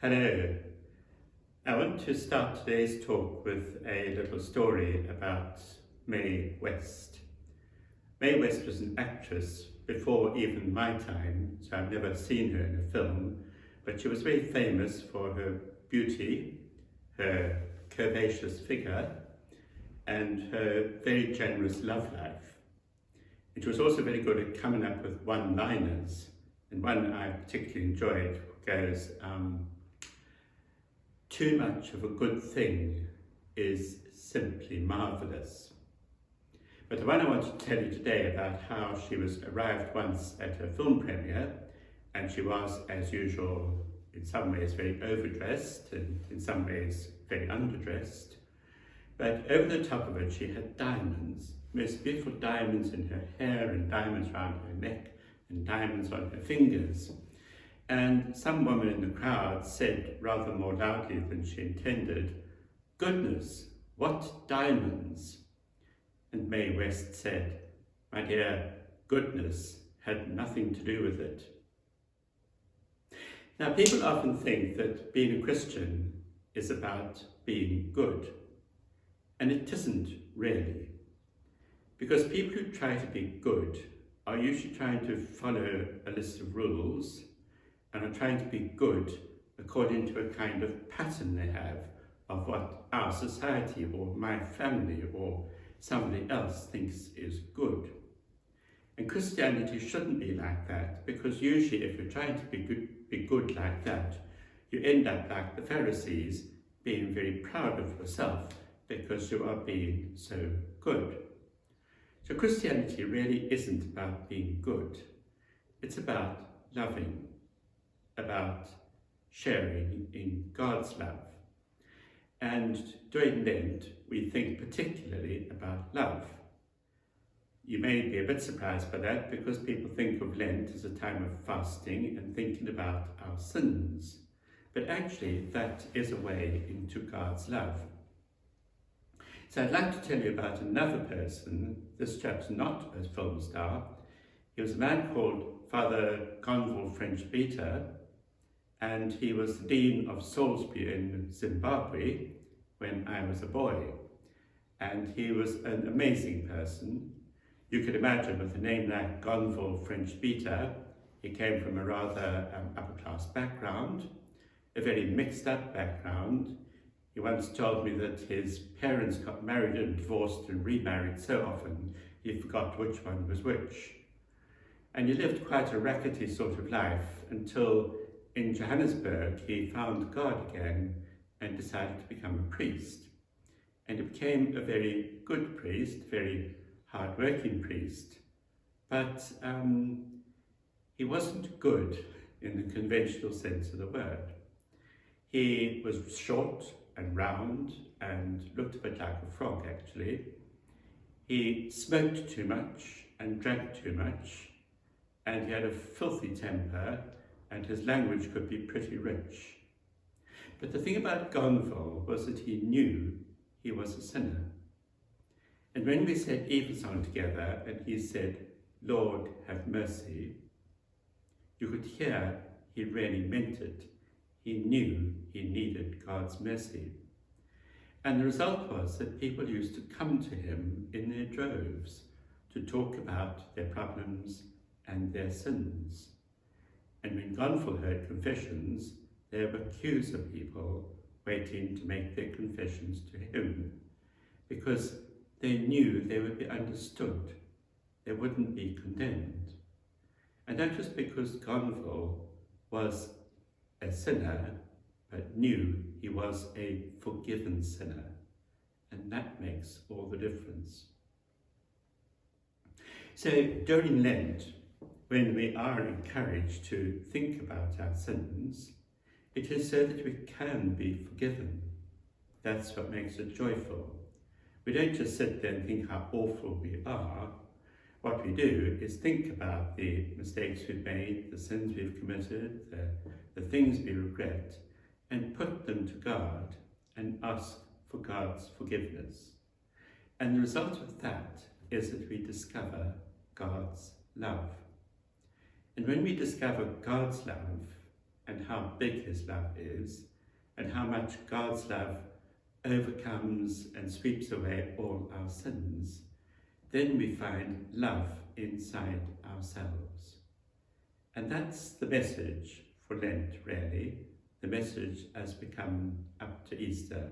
Hello. I want to start today's talk with a little story about Mae West. Mae West was an actress before even my time, so I've never seen her in a film, but she was very famous for her beauty, her curvaceous figure, and her very generous love life. And she was also very good at coming up with one-liners, and one I particularly enjoyed goes, "Too much of a good thing is simply marvellous." But the one I want to tell you today about how she arrived once at her film premiere, and she was, as usual, in some ways very overdressed and in some ways very underdressed. But over the top of it she had diamonds, most beautiful diamonds in her hair and diamonds around her neck and diamonds on her fingers. And some woman in the crowd said, rather more loudly than she intended, "Goodness, what diamonds!" And Mae West said, "My dear, goodness had nothing to do with it." Now, people often think that being a Christian is about being good, and it isn't really. Because people who try to be good are usually trying to follow a list of rules and are trying to be good according to a kind of pattern they have of what our society or my family or somebody else thinks is good. And Christianity shouldn't be like that, because usually if you're trying to be good like that, you end up like the Pharisees, being very proud of yourself because you are being so good. So Christianity really isn't about being good. It's about loving, about sharing in God's love. And during Lent, we think particularly about love. You may be a bit surprised by that, because people think of Lent as a time of fasting and thinking about our sins. But actually, that is a way into God's love. So I'd like to tell you about another person. This chap's not a film star. He was a man called Father Gonvall, French beater, and he was the Dean of Salisbury in Zimbabwe when I was a boy. And he was an amazing person. You could imagine, with a name like Gonvall, French beater, he came from a rather upper-class background, a very mixed-up background. He once told me that his parents got married and divorced and remarried so often he forgot which one was which. And he lived quite a rackety sort of life until in Johannesburg he found God again and decided to become a priest. And he became a very good priest, very hard-working priest. But he wasn't good in the conventional sense of the word. He was short and round and looked a bit like a frog, actually. He smoked too much and drank too much, and he had a filthy temper, and his language could be pretty rich. But the thing about Gonvall was that he knew he was a sinner. And when we said Evensong together and he said, "Lord, have mercy," you could hear he really meant it. He knew he needed God's mercy. And the result was that people used to come to him in their droves to talk about their problems and their sins. And when Gonvall heard confessions, there were queues of people waiting to make their confessions to him, because they knew they would be understood, they wouldn't be condemned. And that was because Gonvall was a sinner, but knew he was a forgiven sinner, and that makes all the difference. So during Lent, when we are encouraged to think about our sins, it is so that we can be forgiven. That's what makes it joyful. We don't just sit there and think how awful we are. What we do is think about the mistakes we've made, the sins we've committed, the things we regret, and put them to God and ask for God's forgiveness. And the result of that is that we discover God's love. And when we discover God's love and how big his love is, and how much God's love overcomes and sweeps away all our sins, then we find love inside ourselves. And that's the message for Lent, really. The message has become up to Easter,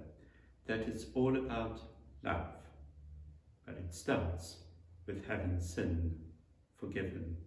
that it's all about love. But it starts with having sin forgiven.